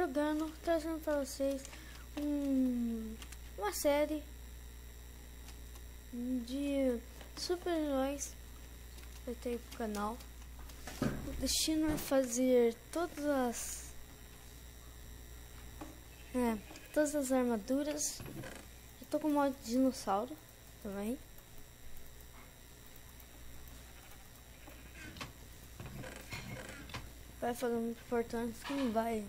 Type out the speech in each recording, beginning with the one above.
jogando, trazendo pra vocês uma série de super-heróis. Vai ter aí pro canal. O destino é fazer todas as armaduras. Eu tô com modo de dinossauro também. Vai fazer muito importante que não vai.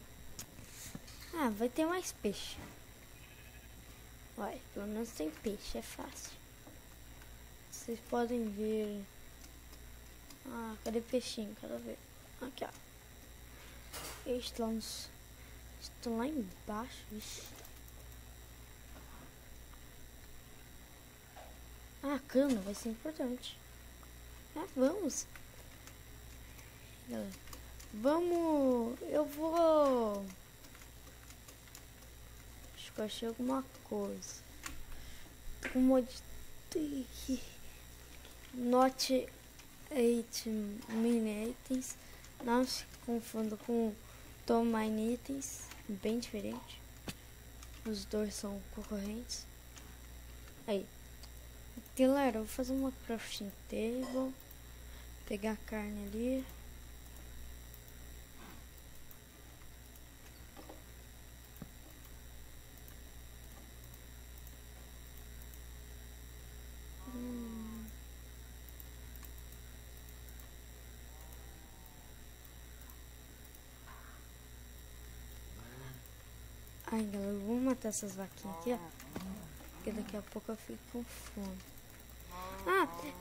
Vai ter mais peixe. Vai, pelo menos tem peixe, é fácil. Vocês podem ver. Cadê peixinho? Quero ver. Aqui, ó. Eles estão lá embaixo, vixe. Cana vai ser importante. Vamos. Vamos. Eu vou. Acho que eu achei alguma coisa. Um monte de. Not 8 mini itens. Não se confunda com Tom Mine Itens. Bem diferente. Os dois são concorrentes. Aí. Galera, eu vou fazer uma crafting table. Pegar a carne ali. Galera, eu vou matar essas vaquinhas aqui, ó. Porque daqui a pouco eu fico com fome.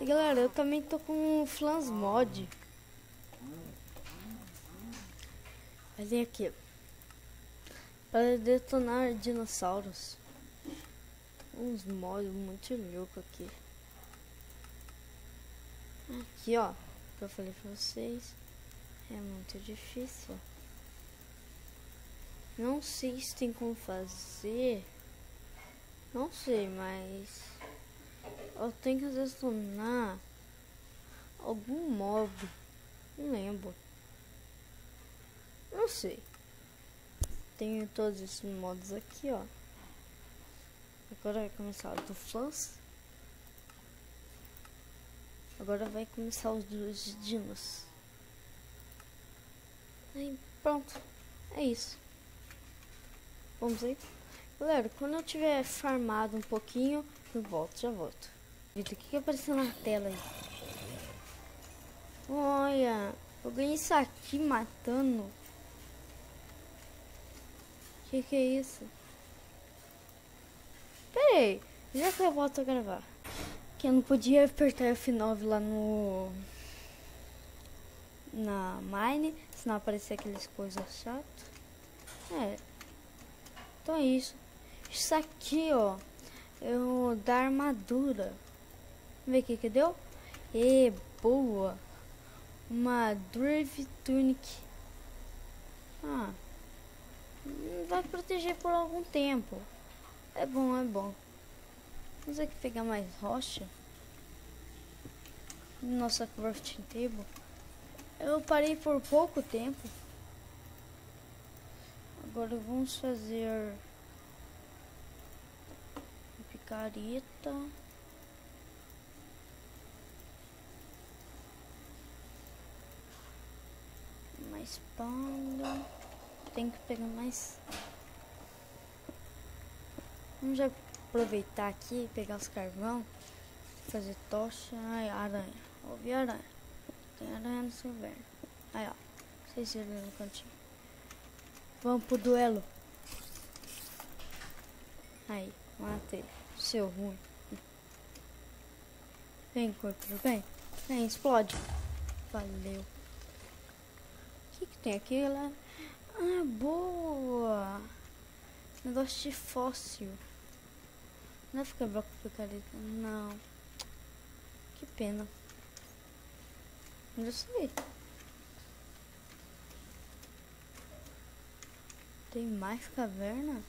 E galera, eu também tô com Flans Mod. Olha aqui. Para detonar dinossauros. Uns mods muito loucos aqui. Aqui, ó. Que eu falei pra vocês. É muito difícil. Não sei se tem como fazer. Não sei, mas eu tenho que detonar algum mob. Não lembro. Não sei. Tenho todos esses modos aqui, ó. Agora vai começar o do Flans. Agora vai começar os dos dinos. Aí pronto. É isso. Vamos aí. Galera, quando eu tiver farmado um pouquinho, eu volto, já volto. O que apareceu na tela aí? Olha, eu ganhei isso aqui matando. Que é isso? Pera aí, já que eu volto a gravar. Que eu não podia apertar F9 lá na Mine, senão aparecia aquelas coisas chatas. Então é isso. Isso aqui, ó, é o da armadura. Vamos ver o que deu? Boa. Uma Drive Tunic. Vai proteger por algum tempo. É bom, é bom. Vamos aqui pegar mais rocha. Nossa crafting table. Eu parei por pouco tempo. Agora vamos fazer picareta. Mais panda. Tem que pegar mais. Vamos já aproveitar aqui e pegar os carvão. Fazer tocha. Aranha. Ouvi aranha. Tem aranha no seu inverno. Aí, ó. Vocês viram no cantinho. Vamos pro duelo. Aí, matei. Seu ruim. Vem, corpo, vem. Vem, explode. Valeu. O que tem aqui, galera? Boa. Negócio de fóssil. Não vai ficar bloco de picareta. Não. Que pena. Não sei. Tem mais caverna?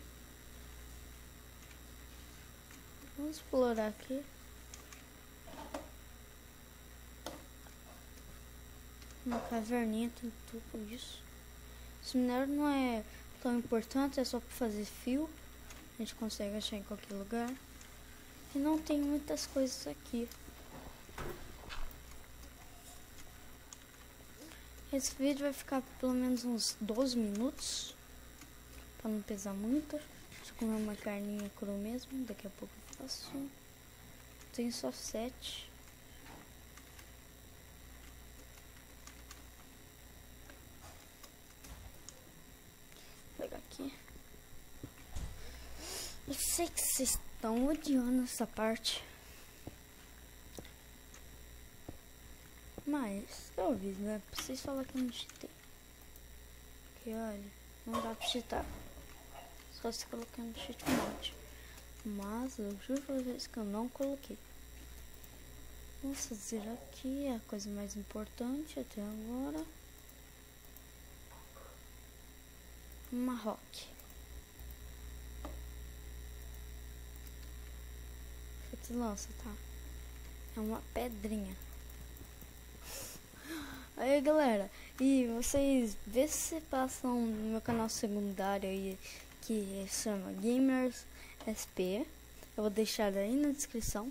Vamos explorar aqui. Uma caverninha, tem tudo isso. Esse minério não é tão importante, é só para fazer fio. A gente consegue achar em qualquer lugar. E não tem muitas coisas aqui. Esse vídeo vai ficar pelo menos uns 12 minutos. Para não pesar muito. Deixa eu comer uma carninha cru mesmo. Daqui a pouco eu faço. Tenho só 7. Vou pegar aqui. Eu sei que vocês estão odiando essa parte. Mas, eu vi, né? Pra vocês falarem que eu não cheatei. Porque, olha, não dá pra cheatar. Só se colocar no cheat mod. Mas, eu juro pra vocês que eu não coloquei. Vamos fazer aqui a coisa mais importante até agora. Uma rock. Feito lança, tá? É uma pedrinha. Aí galera, e vocês vê se passam no meu canal secundário aí, que se chama Gamers SP. Eu vou deixar aí na descrição.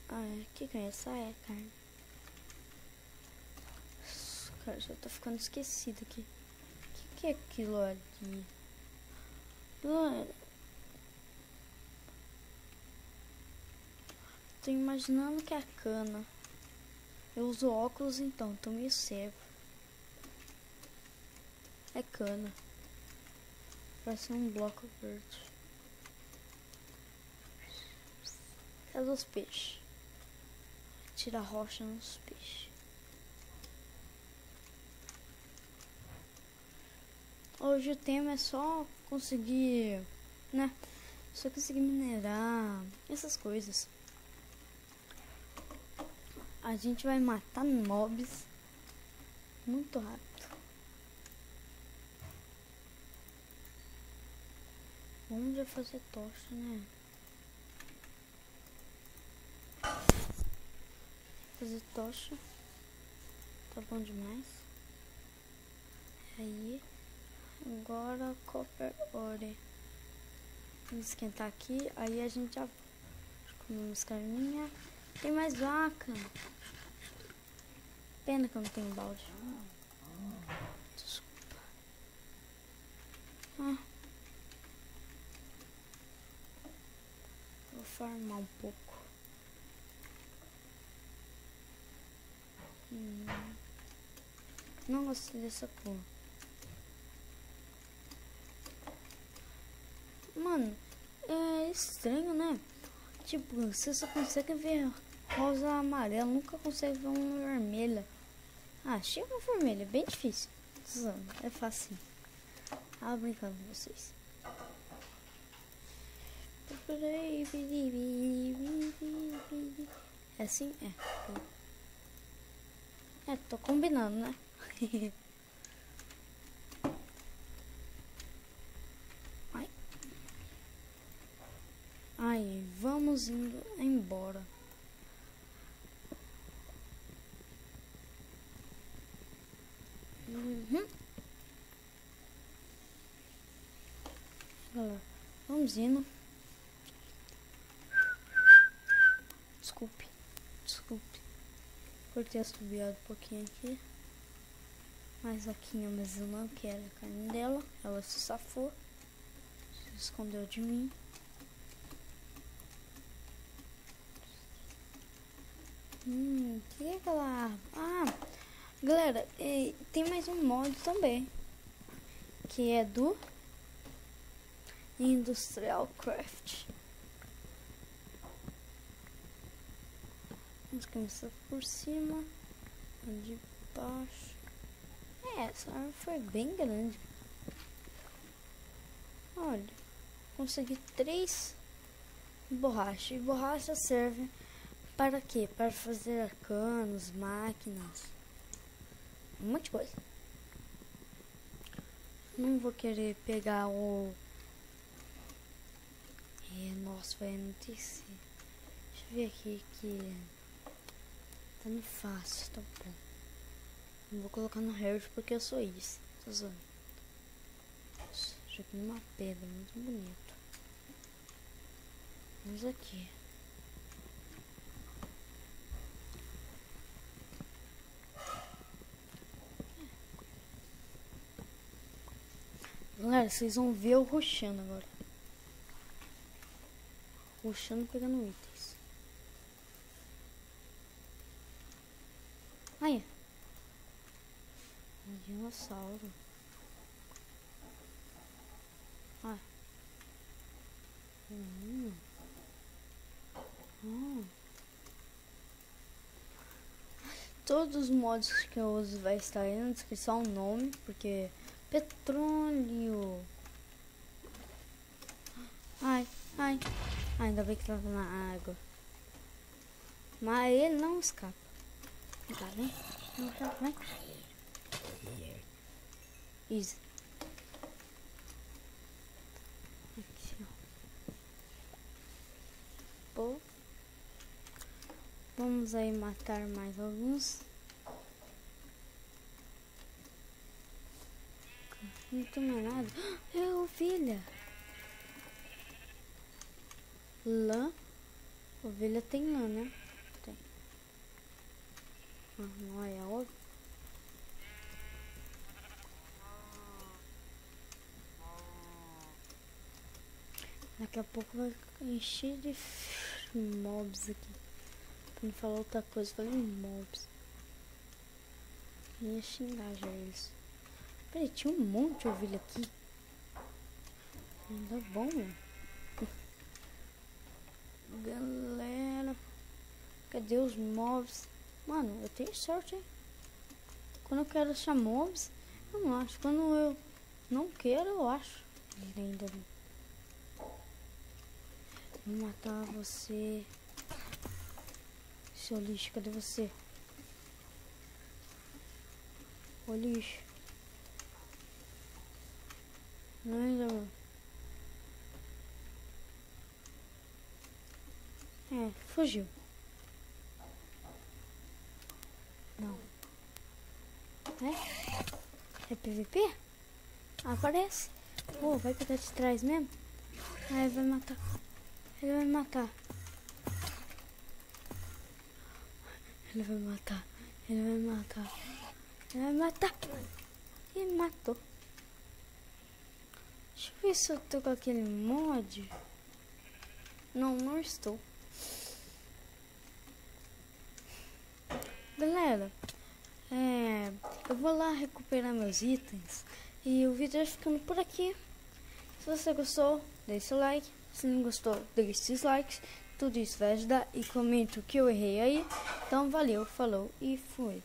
Ai, que é essa carne? Cara, já tô ficando esquecido aqui. O que é aquilo ali? Galera, tô imaginando que é cana. Eu uso óculos, então tô meio cego. É cana. Parece um bloco verde. Cadê os peixes? Tira a rocha nos peixes. Hoje o tema é só conseguir, né? Só conseguir minerar essas coisas. A gente vai matar mobs muito rápido. Vamos já fazer tocha, né? Fazer tocha. Tá bom demais. Aí. Agora copper ore. Vamos esquentar aqui. Aí a gente já comemos carninha. Tem mais vaca. Pena que eu não tenho balde. Desculpa. Vou farmar um pouco. Não gostei dessa cor. Mano, é estranho, né? Tipo, você só consegue ver rosa amarela, nunca consegue ver uma vermelha. Ah, achei uma vermelha, bem difícil. É fácil. Ah, brincando com vocês. É assim? É, tô combinando, né? Ai, vamos indo embora. Galera, vamos indo. Desculpe. Por ter assobiado um pouquinho aqui. Mas aqui, mas eu não quero a carne dela. Ela se safou. Se escondeu de mim. Que é aquela árvore? Ah, galera, tem mais um mod também. Que é do Industrial Craft. Vamos começar por cima. De baixo. Essa árvore foi bem grande. Olha, consegui 3 borrachas. E borracha serve para quê? Para fazer canos, máquinas, um monte de coisa. Não vou querer pegar o... nossa, vai anoitecer. Deixa eu ver aqui que... Tá no fácil, tá bom. Não vou colocar no hard porque eu sou isso. Tô zoando. Joguei uma pedra muito bonito. Vamos aqui. Galera, vocês vão ver eu rushando agora. Rushando pegando itens. Aí. Um dinossauro. Ah. Todos os mods que eu uso vai estar aí na descrição, o nome, porque petróleo. Ai. Ainda bem que tava na água. Mas ele não escapa. Tá, vem. Vai. Easy. Aqui, ó. Pô. Vamos aí matar mais alguns. Não tem mais nada. É ovelha. Lã. Ovelha tem lã, né? Tem. Ah, não é óbvio. Daqui a pouco vai encher de mobs aqui. Pra não falar outra coisa, falei mobs. Ia xingar já eles. Peraí, tinha um monte de ovelha aqui. Ainda bom, né? Galera, cadê os mobs? Mano, eu tenho sorte, hein? Quando eu quero achar mobs, eu não acho. Quando eu não quero, eu acho. Ainda bem. Vou matar você. Seu lixo, cadê você? Ô lixo. Não, ainda não. Fugiu. Não. É PVP? Aparece. Oh, vai pegar de trás mesmo? Ele vai matar. Ele vai matar. Ele vai matar. Ele vai matar. Ele vai matar. E matou. Deixa eu ver se eu tô com aquele mod. Não estou. Galera, eu vou lá recuperar meus itens. E o vídeo vai ficando por aqui. Se você gostou, deixe seu like. Se não gostou, deixe seus likes. Tudo isso vai ajudar. E comente o que eu errei aí. Então valeu, falou e fui.